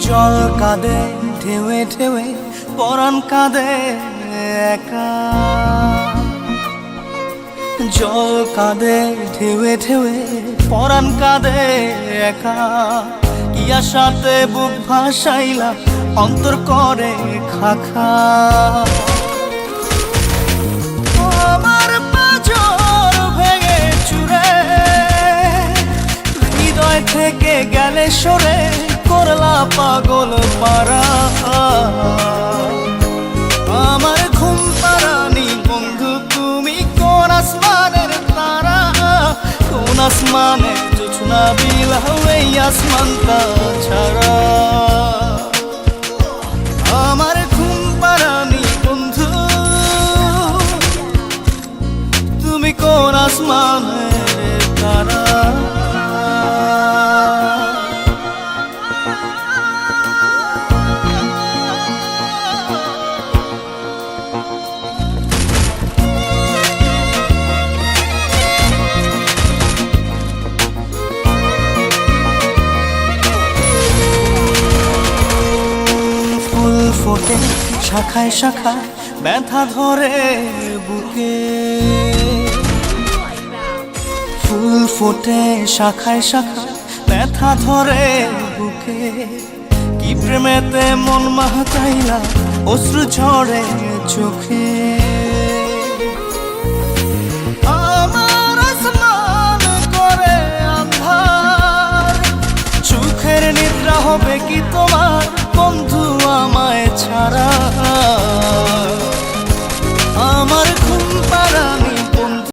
জল কাঁদে ঢেউে ঢেউে পরাণ কাঁদে একা। জল কাঁদে ঢেউে ঢেউে পরাণ কাঁদে একা। কি আশাতে বুক ভাসাইলা অন্তর করে খাখা। আমার পাঁজর ভেঙে চুরে হৃদয় থেকে গেলে সরে করলা পাগল পারা। আমার ঘুম পাড়ানি বন্ধু তুমি কোন আসমানের তারা। কোন আসমানে জোছনা বিলাও এই আসমানটা ছাড়া। আমার ঘুম পাড়ানি বন্ধু তুমি কোন আসমানের তারা। ফোটে শাখায় শাখায় ব্যথা ধরে বুকে। ফুল ফোটে শাখায় শাখায় ব্যথা ধরে বুকে। কি প্রেমেতে মন মাহতাইলা অশ্রু ঝরে চোখে। আমার আসমান করে আন্ধার চোখের নিদ্রা হবে কি তো